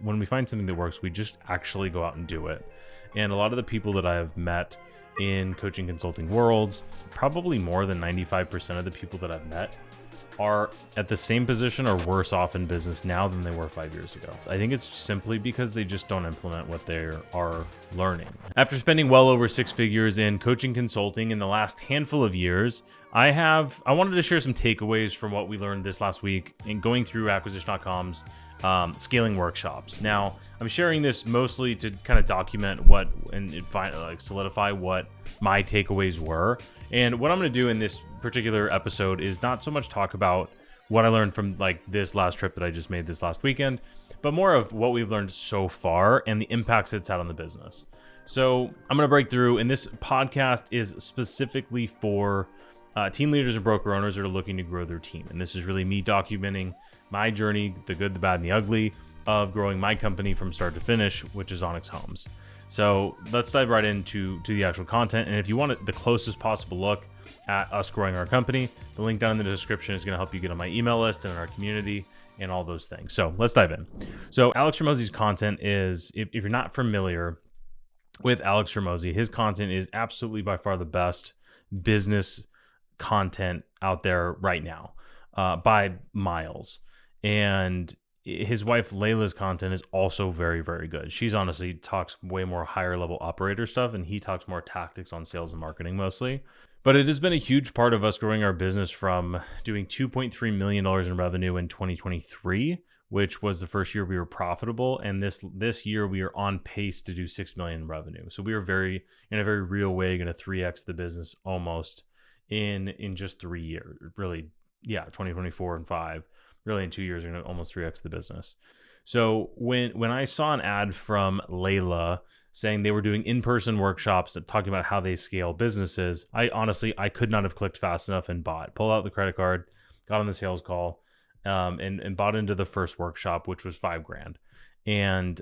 when we find something that works, we just actually go out and do it. And a lot of the people that I have met in coaching consulting worlds, probably more than 95% of the people that I've met are at the same position or worse off in business now than they were 5 years ago. I think it's simply because they just don't implement what they are learning. After spending well over 6 figures in coaching consulting in the last handful of years, I wanted to share some takeaways from what we learned this last week in going through acquisition.com's scaling workshops. Now, I'm sharing this mostly to kind of document what and solidify what my takeaways were. And what I'm going to do in this particular episode is not so much talk about what I learned from like this last trip that I just made this last weekend, but more of what we've learned so far and the impacts it's had on the business. So I'm going to break through, and this podcast is specifically for team leaders and broker owners that are looking to grow their team. And this is really me documenting my journey, the good, the bad, and the ugly of growing my company from start to finish, which is Onyx Homes. So let's dive right into the actual content. And if you want the closest possible look at us growing our company, the link down in the description is going to help you get on my email list and in our community and all those things. So let's dive in. So Alex Hormozi's content is, if you're not familiar with Alex Hormozi, his content is absolutely by far the best business content out there right now, by miles. And his wife Layla's content is also very, very good. She's honestly talks way more higher level operator stuff, and he talks more tactics on sales and marketing mostly. But it has been a huge part of us growing our business from doing $2.3 million in revenue in 2023, which was the first year we were profitable. And this year we are on pace to do $6 million in revenue. So we are in a very real way, going to 3x the business almost in just 3 years. Really, 2024 and 5. Really, in 2 years, we're going to almost 3x the business. So when I saw an ad from Layla saying they were doing in-person workshops and talking about how they scale businesses, I could not have clicked fast enough and pulled out the credit card, got on the sales call, and bought into the first workshop, which was $5,000. And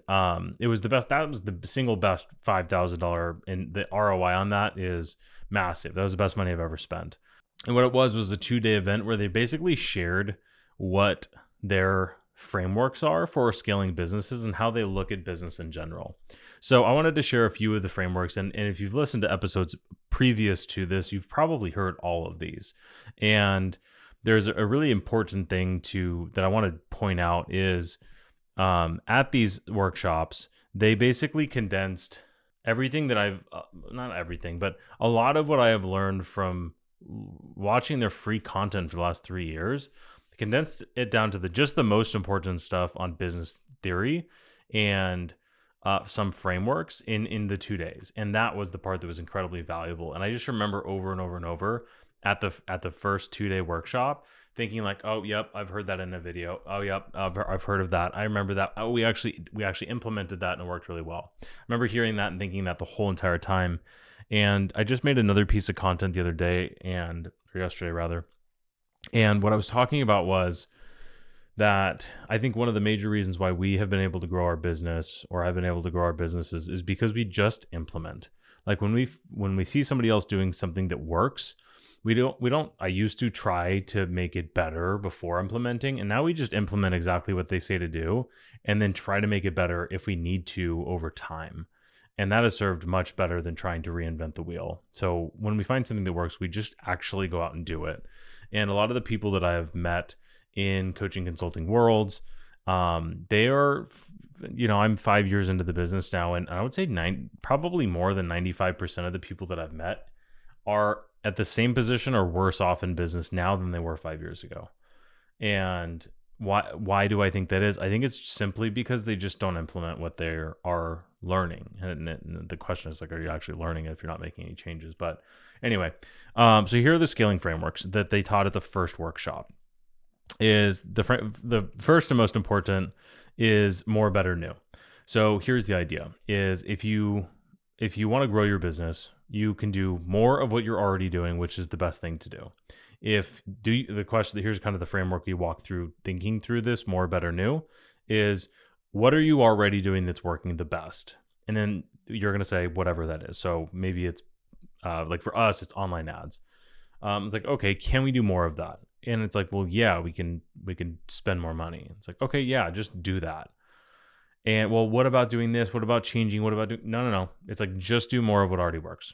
it was the best. That was the single best $5,000, and the ROI on that is massive. That was the best money I've ever spent. And what it was a 2-day event where they basically shared what their frameworks are for scaling businesses and how they look at business in general. So I wanted to share a few of the frameworks. And if you've listened to episodes previous to this, you've probably heard all of these. And there's a really important thing that I want to point out is at these workshops, they basically condensed everything that not everything, but a lot of what I have learned from watching their free content for the last 3 years, condensed it down to just the most important stuff on business theory and some frameworks in the 2 days. And that was the part that was incredibly valuable. And I just remember over and over and over at the first 2-day workshop thinking like, oh, yep, I've heard that in a video. Oh, yep, I've heard of that. I remember that. Oh, we actually implemented that and it worked really well. I remember hearing that and thinking that the whole entire time. And I just made another piece of content the other day or yesterday rather. And what I was talking about was that I think one of the major reasons why we have been able to grow our business, or I've been able to grow our businesses, is because we just implement. Like when we see somebody else doing something that works, we don't. I used to try to make it better before implementing, and now we just implement exactly what they say to do, and then try to make it better if we need to over time. And that has served much better than trying to reinvent the wheel. So when we find something that works, we just actually go out and do it. And a lot of the people that I have met in coaching consulting worlds, they are, I'm 5 years into the business now, and I would say probably more than 95% of the people that I've met are at the same position or worse off in business now than they were 5 years ago. And why do I think that is? I think it's simply because they just don't implement what they are learning. And the question is like, are you actually learning it if you're not making any changes? But anyway, so here are the scaling frameworks that they taught at the first workshop. Is the first and most important is more, better, new. So here's the idea: is if you want to grow your business, you can do more of what you're already doing, which is the best thing to do. Here's kind of the framework we walk through thinking through this more, better, new is what are you already doing that's working the best? And then you're going to say whatever that is. So maybe it's like for us, it's online ads. It's like, okay, can we do more of that? And it's like, well, yeah, we can spend more money. It's like, okay, yeah, just do that. And well, what about doing this? What about changing? What about doing? No. It's like, just do more of what already works.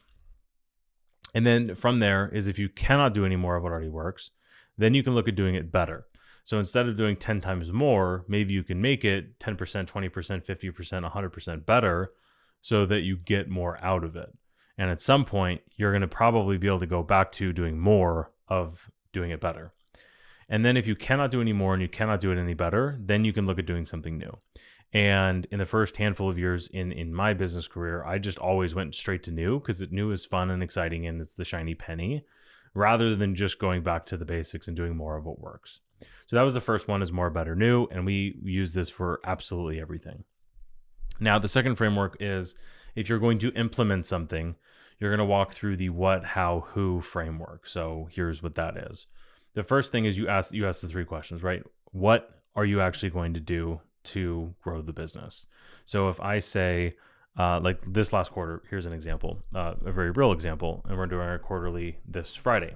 And then from there is, if you cannot do any more of what already works, then you can look at doing it better. So instead of doing 10 times more, maybe you can make it 10%, 20%, 50%, 100% better so that you get more out of it. And at some point, you're going to probably be able to go back to doing more of doing it better. And then if you cannot do any more and you cannot do it any better, then you can look at doing something new. And in the first handful of years in my business career, I just always went straight to new, because new is fun and exciting and it's the shiny penny, rather than just going back to the basics and doing more of what works. So that was the first one, is more, better, new. And we use this for absolutely everything. Now, the second framework is, if you're going to implement something, you're going to walk through the what, how, who framework. So here's what that is. The first thing is, you ask the three questions, right? What are you actually going to do to grow the business? So if I say, like this last quarter, here's an example, a very real example, and we're doing our quarterly this Friday.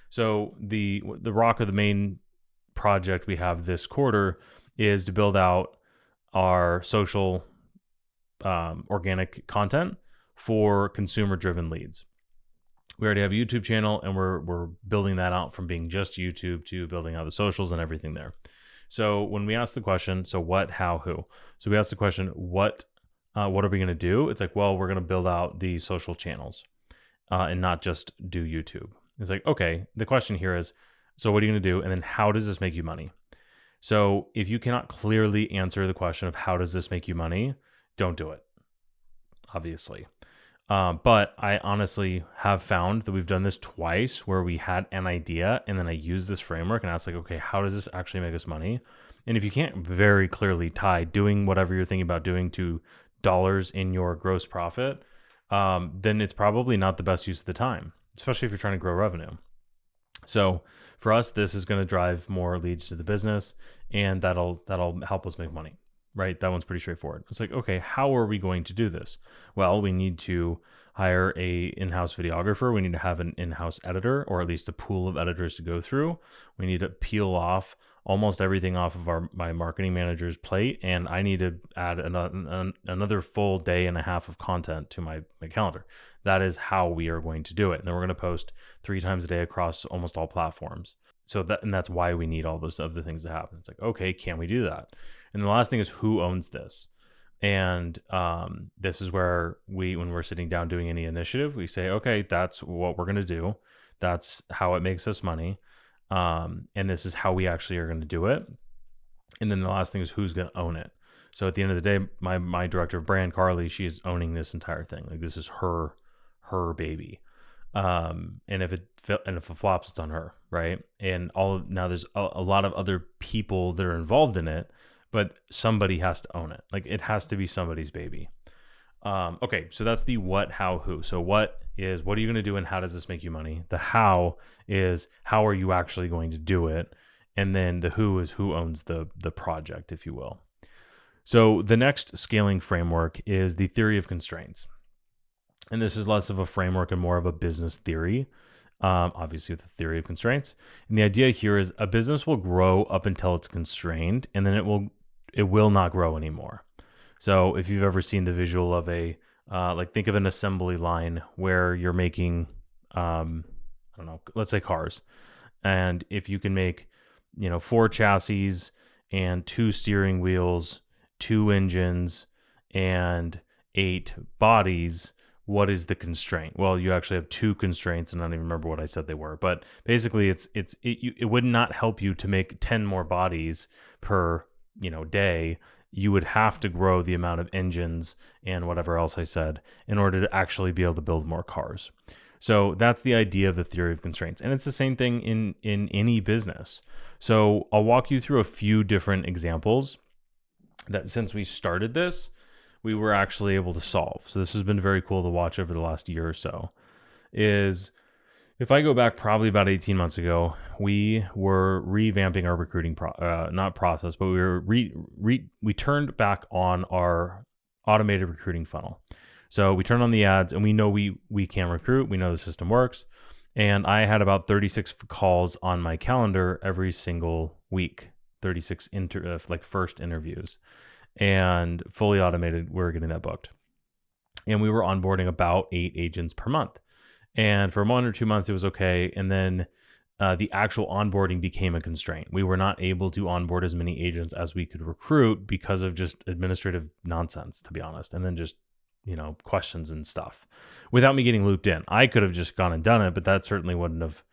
So the rock of the main project we have this quarter is to build out our social organic content for consumer-driven leads. We already have a YouTube channel, and we're building that out from being just YouTube to building out the socials and everything there. So when we ask the question, so what, how, who? So we ask the question, what are we going to do? It's like, well, we're going to build out the social channels and not just do YouTube. It's like, okay, the question here is, so what are you going to do? And then how does this make you money? So if you cannot clearly answer the question of how does this make you money, don't do it, obviously. But I honestly have found that we've done this twice, where we had an idea and then I used this framework and I was like, okay, how does this actually make us money? And if you can't very clearly tie doing whatever you're thinking about doing to dollars in your gross profit, then it's probably not the best use of the time, especially if you're trying to grow revenue. So for us, this is going to drive more leads to the business, and that'll help us make money. Right? That one's pretty straightforward. It's like, okay, how are we going to do this? Well, we need to hire a in-house videographer. We need to have an in-house editor, or at least a pool of editors to go through. We need to peel off almost everything off of my marketing manager's plate. And I need to add another full day and a half of content to my calendar. That is how we are going to do it. And then we're going to post 3 times a day across almost all platforms. So that's why we need all those other things to happen. It's like, okay, can we do that? And the last thing is, who owns this? And this is where when we're sitting down doing any initiative, we say, okay, that's what we're going to do. That's how it makes us money. And this is how we actually are going to do it. And then the last thing is, who's going to own it? So at the end of the day, my director of brand, Carly, she is owning this entire thing. Like, this is her baby. And if it flops, it's on her, right? And now there's a lot of other people that are involved in it, but somebody has to own it. Like, it has to be somebody's baby. Okay, so that's the what, how, who. So what is, what are you going to do and how does this make you money? The how is, how are you actually going to do it? And then the who is, who owns the project, if you will. So the next scaling framework is the theory of constraints. And this is less of a framework and more of a business theory, obviously with the theory of constraints. And the idea here is, a business will grow up until it's constrained, and then it will not grow anymore. So if you've ever seen the visual of like, think of an assembly line where you're making, I don't know, let's say cars. And if you can make, 4 chassis and 2 steering wheels, 2 engines, and 8 bodies, what is the constraint? Well, you actually have 2 constraints, and I don't even remember what I said they were. But basically, it would not help you to make 10 more bodies per day. You would have to grow the amount of engines and whatever else I said in order to actually be able to build more cars. So that's the idea of the theory of constraints, and it's the same thing in any business. So I'll walk you through a few different examples that, since we started this, we were actually able to solve. So this has been very cool to watch over the last year or so. Is, if I go back probably about 18 months ago, we were revamping our recruiting not process, but we turned back on our automated recruiting funnel. So we turned on the ads, and we know we can recruit. We know the system works. And I had about 36 calls on my calendar every single week, 36 first interviews. and fully automated. We were getting that booked. And we were onboarding about 8 agents per month. And for 1 or 2 months, it was okay. And then the actual onboarding became a constraint. We were not able to onboard as many agents as we could recruit because of just administrative nonsense, to be honest. And then just, questions and stuff without me getting looped in. I could have just gone and done it, but that certainly wouldn't have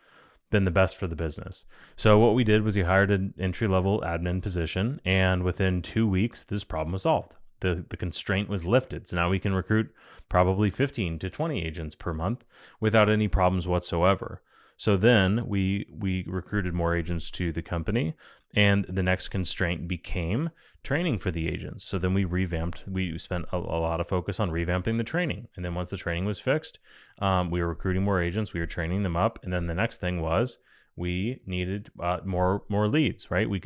been the best for the business. So what we did was we hired an entry-level admin position, and within 2 weeks, this problem was solved. The constraint was lifted. So now we can recruit probably 15 to 20 agents per month without any problems whatsoever. So then we recruited more agents to the company, and the next constraint became training for the agents. So then we spent a lot of focus on revamping the training. And then once the training was fixed, we were recruiting more agents, we were training them up. And then the next thing was we needed more leads, right? We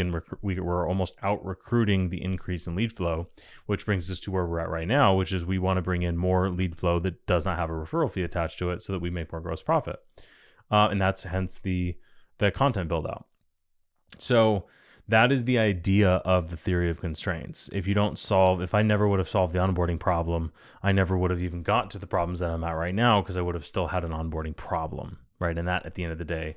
were almost out recruiting the increase in lead flow, which brings us to where we're at right now, which is we want to bring in more lead flow that does not have a referral fee attached to it so that we make more gross profit. And that's hence the content build out. So that is the idea of the theory of constraints. If I never would have solved the onboarding problem, I never would have even got to the problems that I'm at right now, because I would have still had an onboarding problem, right? And that, at the end of the day,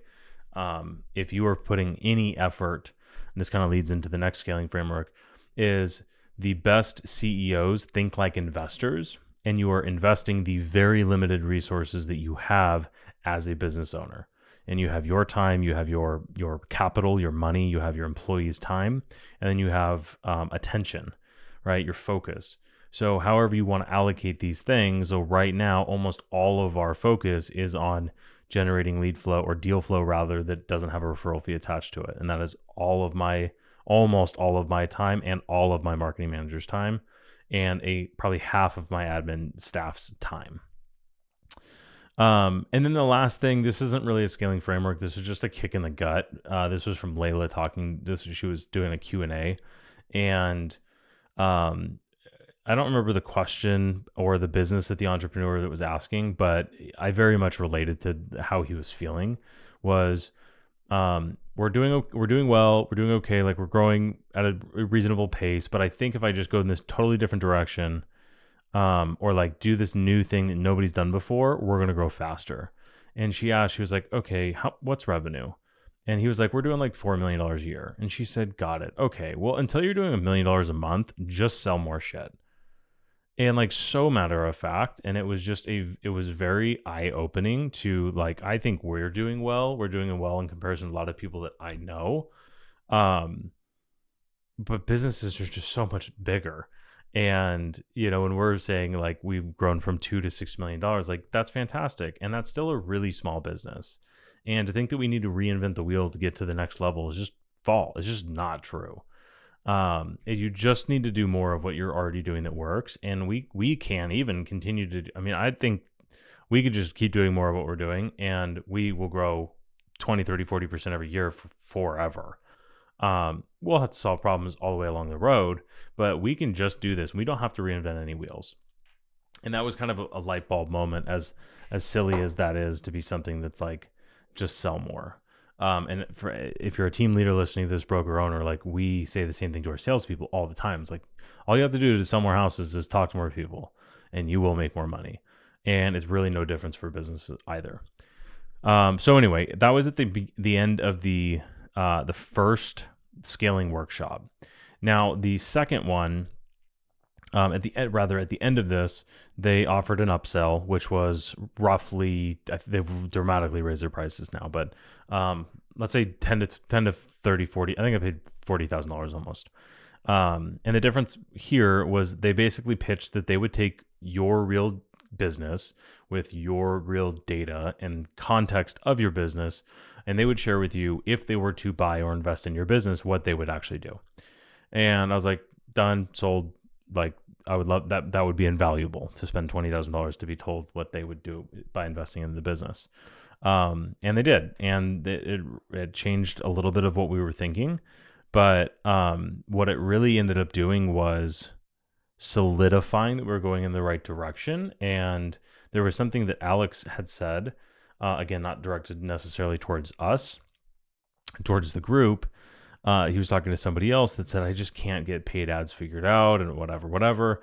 if you are putting any effort, and this kind of leads into the next scaling framework, is the best CEOs think like investors, and you are investing the very limited resources that you have as a business owner. And you have your time, you have your capital, your money, you have your employees' time, and then you have attention, right? Your focus. So however you want to allocate these things. So right now, almost all of our focus is on generating lead flow, or deal flow rather, that doesn't have a referral fee attached to it. And that is almost all of my time, and all of my marketing manager's time, and probably half of my admin staff's time. And then the last thing, this isn't really a scaling framework. This was just a kick in the gut. This was from Layla talking. She was doing a Q&A, and I don't remember the question or the business that the entrepreneur that was asking, but I very much related to how he was feeling. We're doing well, we're doing okay, like we're growing at a reasonable pace, but I think if I just go in this totally different direction, or like do this new thing that nobody's done before, we're going to grow faster. And she was like, okay, what's revenue? And he was like, we're doing like $4 million a year. And she said, got it. Okay, well, until you're doing $1 million a month, just sell more shit. And like, so matter of fact. And it was very eye-opening to, like, I think we're doing well. We're doing well in comparison to a lot of people that I know. But businesses are just so much bigger. And, when we're saying like we've grown from $2 to $6 million, like that's fantastic. And that's still a really small business. And to think that we need to reinvent the wheel to get to the next level is just It's just not true. You just need to do more of what you're already doing that works. And we can even continue to, I think we could just keep doing more of what we're doing, and we will grow 20, 30, 40% every year for forever. We'll have to solve problems all the way along the road, but we can just do this. We don't have to reinvent any wheels. And that was kind of a light bulb moment, as silly as that is to be something that's like, just sell more. And if you're a team leader listening to this, broker owner, like we say the same thing to our salespeople all the time. It's like, all you have to do to sell more houses is talk to more people, and you will make more money. And it's really no difference for businesses either. So anyway, that was at the end of the first scaling workshop. Now the second one, at the end of this, they offered an upsell, which was roughly, they've dramatically raised their prices now, but let's say 10 to 30, 40. I think I paid $40,000 almost. And the difference here was they basically pitched that they would take your real business with your real data and context of your business, and they would share with you, if they were to buy or invest in your business, what they would actually do. And I was like, done, sold. Like, I would love that. That would be invaluable to spend $20,000 to be told what they would do by investing in the business. And they did. And it changed a little bit of what we were thinking. But what it really ended up doing was solidifying that we were going in the right direction. And there was something that Alex had said, again, not directed necessarily towards us, towards the group, he was talking to somebody else that said, I just can't get paid ads figured out and whatever.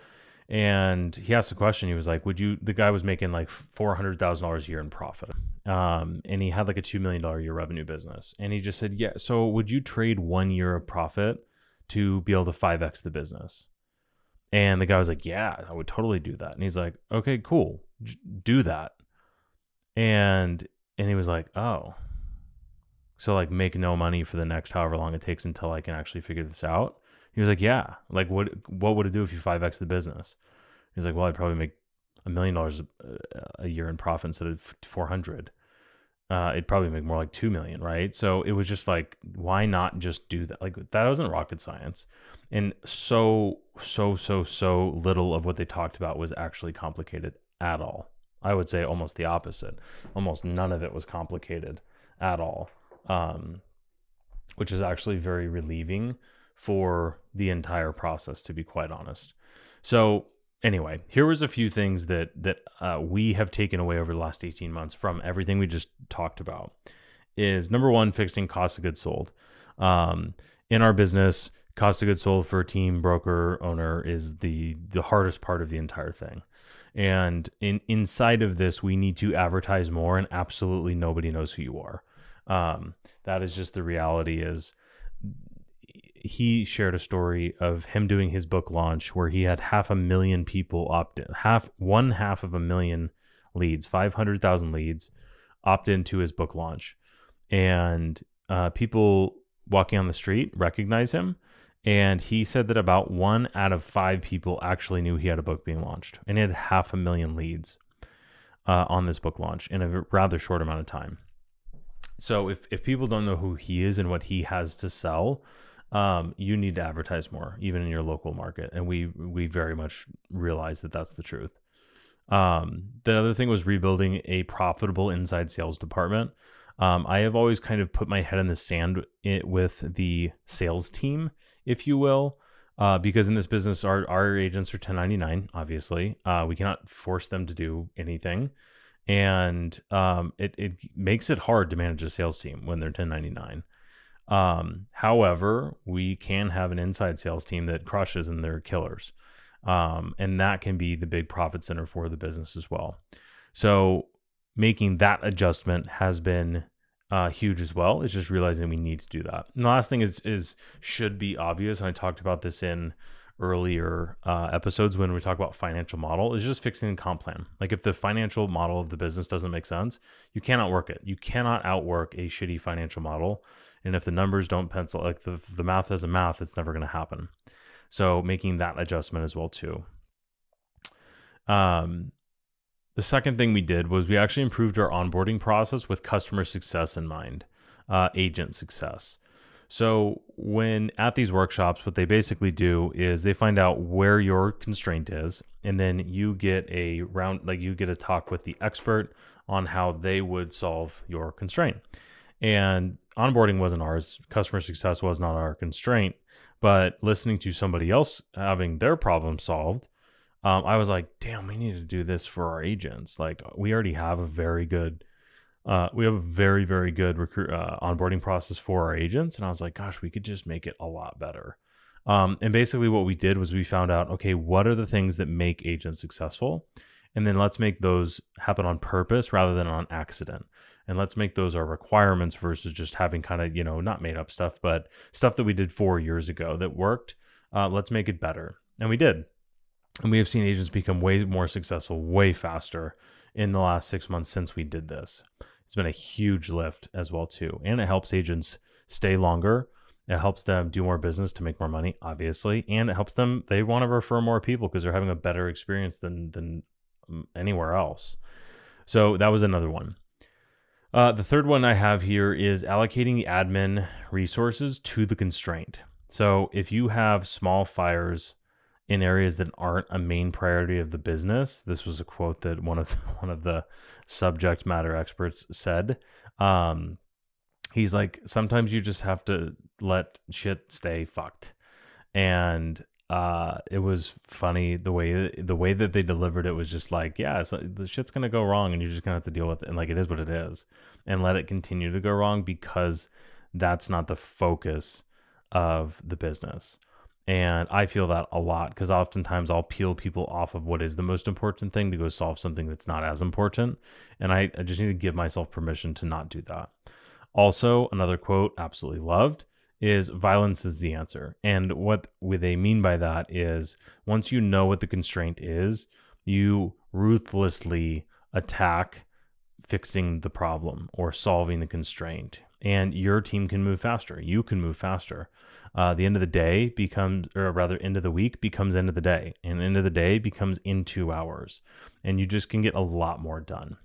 And he asked a question. He was like, the guy was making like $400,000 a year in profit. And he had like a $2 million a year revenue business. And he just said, yeah, so would you trade 1 year of profit to be able to 5X the business? And the guy was like, yeah, I would totally do that. And he's like, okay, cool. Do that. And he was like, oh, so like make no money for the next however long it takes until I can actually figure this out. He was like, yeah, like what would it do if you 5X the business? He's like, well, I'd probably make $1 million a year in profit instead of 400. It'd probably make more like 2 million, right? So it was just like, why not just do that? Like that wasn't rocket science. And so little of what they talked about was actually complicated at all. I would say almost the opposite. Almost none of it was complicated at all, which is actually very relieving for the entire process, to be quite honest. So anyway, here was a few things that we have taken away over the last 18 months from everything we just talked about. Is number one, fixing cost of goods sold. In our business, cost of goods sold for a team, broker, owner is the hardest part of the entire thing. And inside of this, we need to advertise more, and absolutely nobody knows who you are. That is just the reality. Is he shared a story of him doing his book launch where he had 500,000 people opt in, one half of a million leads, 500,000 leads opt into his book launch. And people walking on the street recognize him. And he said that about 1 out of 5 people actually knew he had a book being launched. And he had 500,000 leads on this book launch in a rather short amount of time. So if people don't know who he is and what he has to sell, you need to advertise more, even in your local market. And we very much realize that that's the truth. The other thing was rebuilding a profitable inside sales department. I have always kind of put my head in the sand with the sales team, if you will, because in this business, our agents are 1099, obviously. We cannot force them to do anything. And it makes it hard to manage a sales team when they're 1099. However, we can have an inside sales team that crushes and they're killers. And that can be the big profit center for the business as well. So making that adjustment has been huge as well. It's just realizing we need to do that. And the last thing is should be obvious. And I talked about this in earlier episodes when we talk about financial model, is just fixing the comp plan. Like if the financial model of the business doesn't make sense, you cannot work it. You cannot outwork a shitty financial model. And if the numbers don't pencil, like the math doesn't math, it's never going to happen. So making that adjustment as well too. The second thing we did was we actually improved our onboarding process with customer success in mind, agent success. So when at these workshops, what they basically do is they find out where your constraint is, and then you get a talk with the expert on how they would solve your constraint. And onboarding wasn't ours. Customer success was not our constraint, but listening to somebody else having their problem solved, I was like, damn, we need to do this for our agents. Like we already have a very good, very, very good onboarding process for our agents. And I was like, gosh, we could just make it a lot better. And basically what we did was we found out, okay, what are the things that make agents successful? And then let's make those happen on purpose rather than on accident. And let's make those our requirements versus just having kind of, not made up stuff, but stuff that we did 4 years ago that worked. Let's make it better. And we did. And we have seen agents become way more successful, way faster in the last 6 months since we did this. It's been a huge lift as well too. And it helps agents stay longer. It helps them do more business to make more money, obviously. And it helps them, they want to refer more people because they're having a better experience than anywhere else. So that was another one. The third one I have here is allocating the admin resources to the constraint. So if you have small fires in areas that aren't a main priority of the business, this was a quote that one of the subject matter experts said. He's like, sometimes you just have to let shit stay fucked. And it was funny the way that they delivered it was just like, yeah, the shit's gonna go wrong and you're just gonna have to deal with it, and like it is what it is, and let it continue to go wrong because that's not the focus of the business. And I feel that a lot because oftentimes I'll peel people off of what is the most important thing to go solve something that's not as important. And I just need to give myself permission to not do that. Also, another quote absolutely loved is violence is the answer. And what they mean by that is once you know what the constraint is, you ruthlessly attack fixing the problem or solving the constraint. And your team can move faster. You can move faster. The end of the day becomes, or rather end of the week becomes end of the day, and end of the day becomes in 2 hours, and you just can get a lot more done.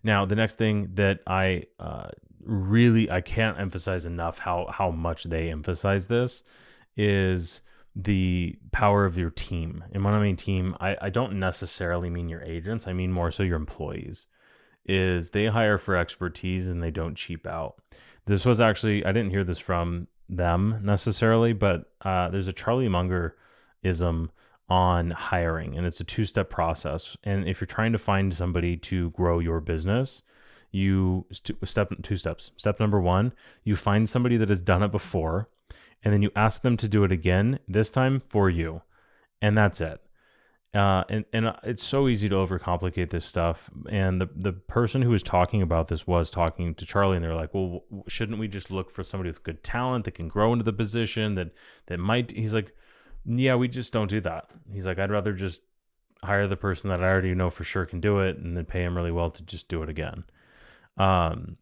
Now, the next thing that I can't emphasize enough how much they emphasize this is the power of your team. And when I mean team, I don't necessarily mean your agents. I mean more so your employees. Is they hire for expertise and they don't cheap out. This was actually, I didn't hear this from them necessarily, but there's a Charlie Munger-ism on hiring, and it's a 2-step process. And if you're trying to find somebody to grow your business, two steps. Step number 1, you find somebody that has done it before, and then you ask them to do it again, this time for you. And that's it. And it's so easy to overcomplicate this stuff. And the person who was talking about this was talking to Charlie, and they're like, well, shouldn't we just look for somebody with good talent that can grow into the position that might, he's like, yeah, we just don't do that. He's like, I'd rather just hire the person that I already know for sure can do it and then pay him really well to just do it again. And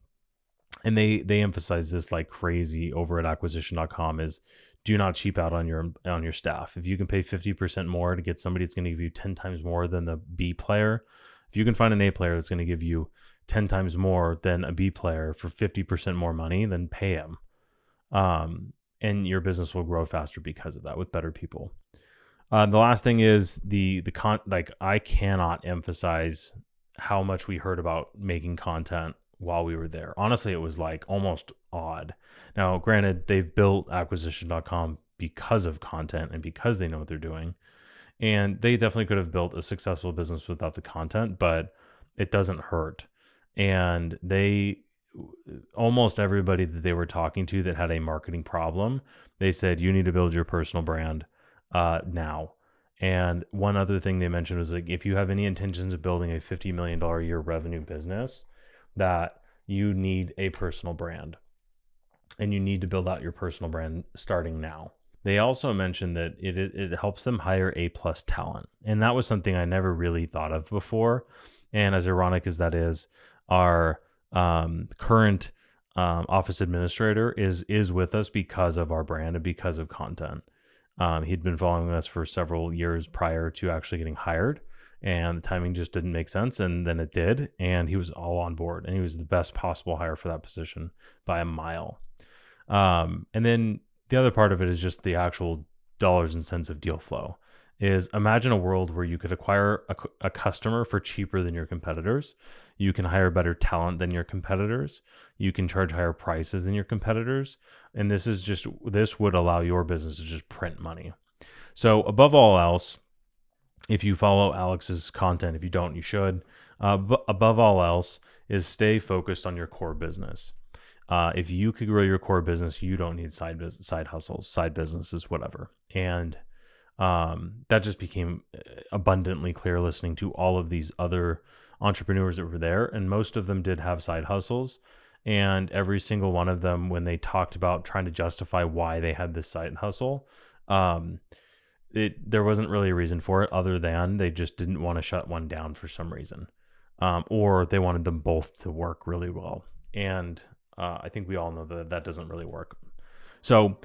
they emphasize this like crazy over at acquisition.com is do not cheap out on your staff. If you can pay 50% more to get somebody that's going to give you 10 times more than the B player, if you can find an A player that's going to give you 10 times more than a B player for 50% more money, then pay him. And your business will grow faster because of that with better people. The last thing is I cannot emphasize how much we heard about making content while we were there. Honestly, it was like almost odd. Now, granted, they've built acquisition.com because of content and because they know what they're doing. And they definitely could have built a successful business without the content, but it doesn't hurt. And almost everybody that they were talking to that had a marketing problem, they said, you need to build your personal brand now. And one other thing they mentioned was like, if you have any intentions of building a $50 million a year revenue business, that you need a personal brand and you need to build out your personal brand starting now. They also mentioned that it helps them hire A+ talent. And that was something I never really thought of before. And as ironic as that is, our current office administrator is with us because of our brand and because of content. He'd been following us for several years prior to actually getting hired, and the timing just didn't make sense. And then it did, and he was all on board, and he was the best possible hire for that position by a mile. And then the other part of it is just the actual dollars and cents of deal flow. Is imagine a world where you could acquire a customer for cheaper than your competitors. You can hire better talent than your competitors. You can charge higher prices than your competitors. And this would allow your business to just print money. So above all else, if you follow Alex's content, if you don't, you should. But above all else is stay focused on your core business. If you could grow your core business, you don't need side hustles, side businesses, whatever. And that just became abundantly clear listening to all of these other entrepreneurs that were there. And most of them did have side hustles. And every single one of them, when they talked about trying to justify why they had this side hustle, there wasn't really a reason for it other than they just didn't want to shut one down for some reason. Or they wanted them both to work really well. And I think we all know that doesn't really work. So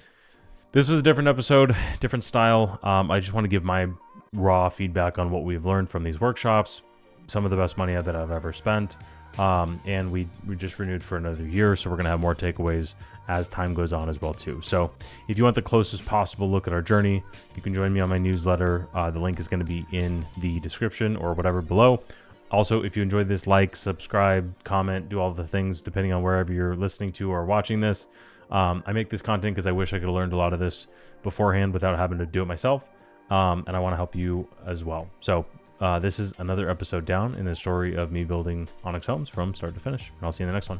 this was a different episode, different style. I just want to give my raw feedback on what we've learned from these workshops, some of the best money that I've ever spent. And we just renewed for another year, so we're going to have more takeaways as time goes on as well too. So if you want the closest possible look at our journey, you can join me on my newsletter. The link is going to be in the description or whatever below. Also, if you enjoyed this, like, subscribe, comment, do all the things depending on wherever you're listening to or watching this. I make this content because I wish I could have learned a lot of this beforehand without having to do it myself. And I want to help you as well. So this is another episode down in the story of me building Onyx Homes from start to finish. And I'll see you in the next one.